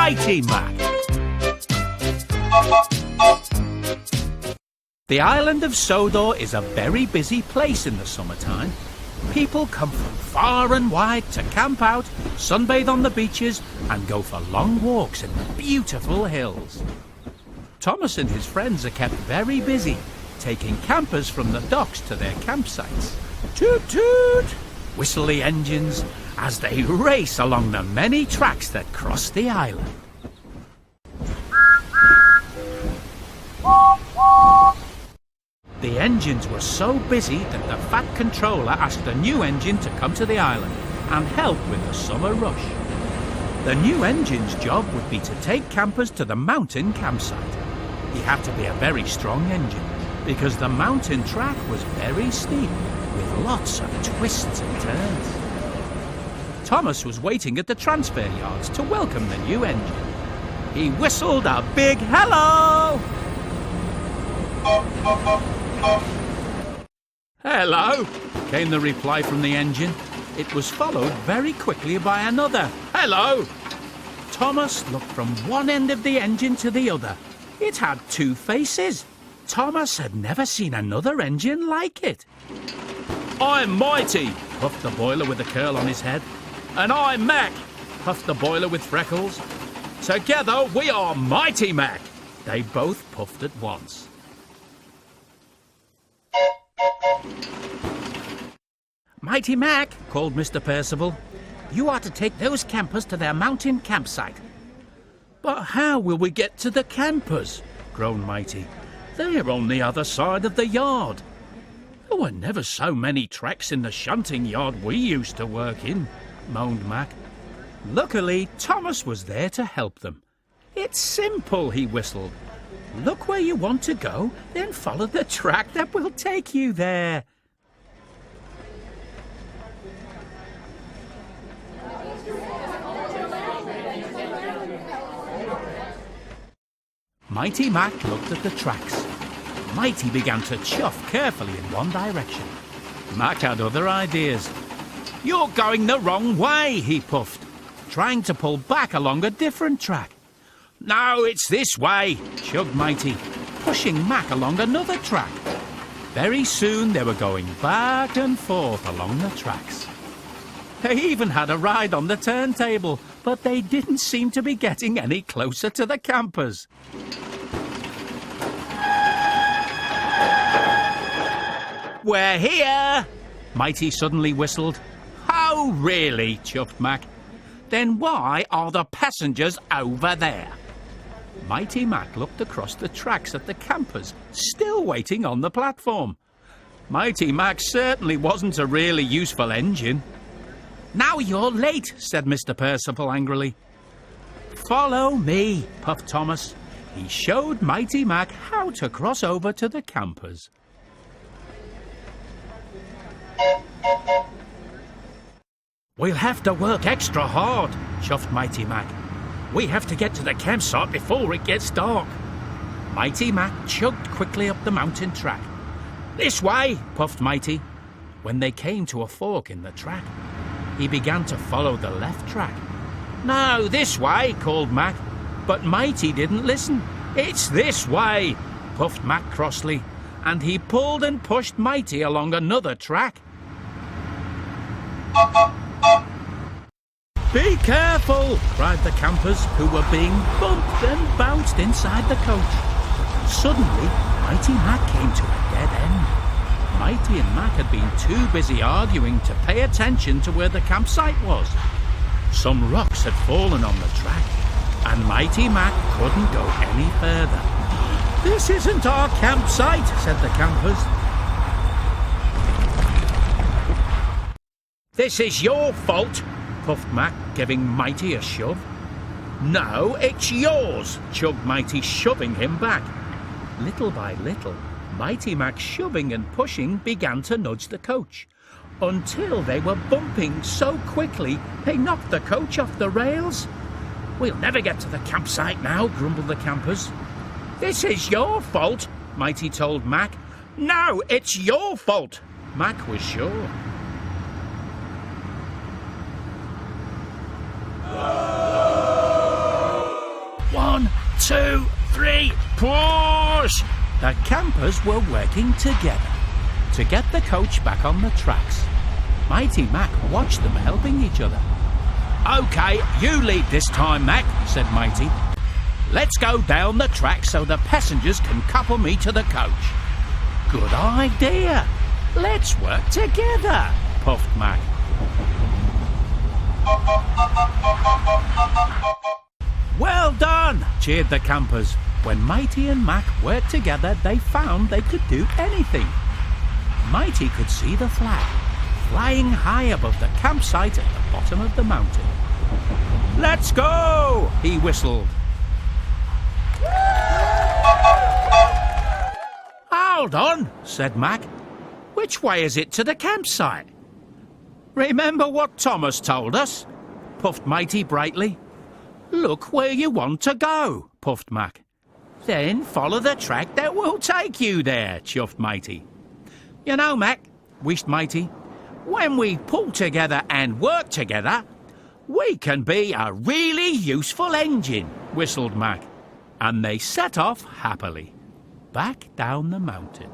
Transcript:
Mighty Mac. The island of Sodor is a very busy place in the summertime. People come from far and wide to camp out, sunbathe on the beaches and go for long walks in the beautiful hills. Thomas and his friends are kept very busy, taking campers from the docks to their campsites. Toot toot! Whistle the engines as they race along the many tracks that cross the island. The engines were so busy that the fat controller asked a new engine to come to the island and help with the summer rush. The new engine's job would be to take campers to the mountain campsite. He had to be a very strong engine because the mountain track was very steep with lots of twists and turns. Thomas was waiting at the transfer yards to welcome the new engine. He whistled a big hello! Hello, came the reply from the engine. It was followed very quickly by another hello. Thomas looked from one end of the engine to the other. It had two faces. Thomas had never seen another engine like it. I'm Mighty, puffed the boiler with a curl on his head. And I'm Mac, puffed the boiler with freckles. Together we are Mighty Mac. They both puffed at once. Mighty Mac, called Mr. Percival, you are to take those campers to their mountain campsite. But how will we get to the campers? Groaned Mighty. They're on the other side of the yard. There were never so many tracks in the shunting yard we used to work in, moaned Mac. Luckily, Thomas was there to help them. It's simple, he whistled. Look where you want to go, then follow the track that will take you there. Mighty Mac looked at the tracks. Mighty began to chuff carefully in one direction. Mac had other ideas. You're going the wrong way, he puffed, trying to pull back along a different track. No, it's this way, chugged Mighty, pushing Mac along another track. Very soon they were going back and forth along the tracks. They even had a ride on the turntable, but they didn't seem to be getting any closer to the campers. We're here! Mighty suddenly whistled. Oh, really? Chuffed Mac. Then why are the passengers over there? Mighty Mac looked across the tracks at the campers, still waiting on the platform. Mighty Mac certainly wasn't a really useful engine. Now you're late, said Mr. Percival angrily. Follow me, puffed Thomas. He showed Mighty Mac how to cross over to the campers. We'll have to work extra hard, chuffed Mighty Mac. We have to get to the campsite before it gets dark. Mighty Mac chugged quickly up the mountain track. This way, puffed Mighty. When they came to a fork in the track, he began to follow the left track. No, this way, called Mac. But Mighty didn't listen. It's this way, puffed Mac crossly, and he pulled and pushed Mighty along another track. Be careful, cried the campers, who were being bumped and bounced inside the coach. Suddenly, Mighty Mac came to a dead end. Mighty and Mac had been too busy arguing to pay attention to where the campsite was. Some rocks had fallen on the track, and Mighty Mac couldn't go any further. This isn't our campsite, said the campers. This is your fault, puffed Mac, giving Mighty a shove. No, it's yours, chugged Mighty, shoving him back. Little by little, Mighty Mac's shoving and pushing began to nudge the coach, until they were bumping so quickly they knocked the coach off the rails. We'll never get to the campsite now, grumbled the campers. This is your fault, Mighty told Mac. No, it's your fault, Mac was sure. 2, 3, push! The campers were working together to get the coach back on the tracks. Mighty Mac watched them helping each other. OK, you lead this time, Mac, said Mighty. Let's go down the track so the passengers can couple me to the coach. Good idea. Let's work together, puffed Mac. Well done, cheered the campers. When Mighty and Mac worked together, they found they could do anything. Mighty could see the flag flying high above the campsite at the bottom of the mountain. Let's go, he whistled. Hold on, said Mac. Which way is it to the campsite? Remember what Thomas told us? Puffed Mighty brightly. Look where you want to go, puffed Mac. Then follow the track that will take you there, chuffed Mighty. You know, Mac, wished Mighty, when we pull together and work together, we can be a really useful engine, whistled Mac. And they set off happily, back down the mountain.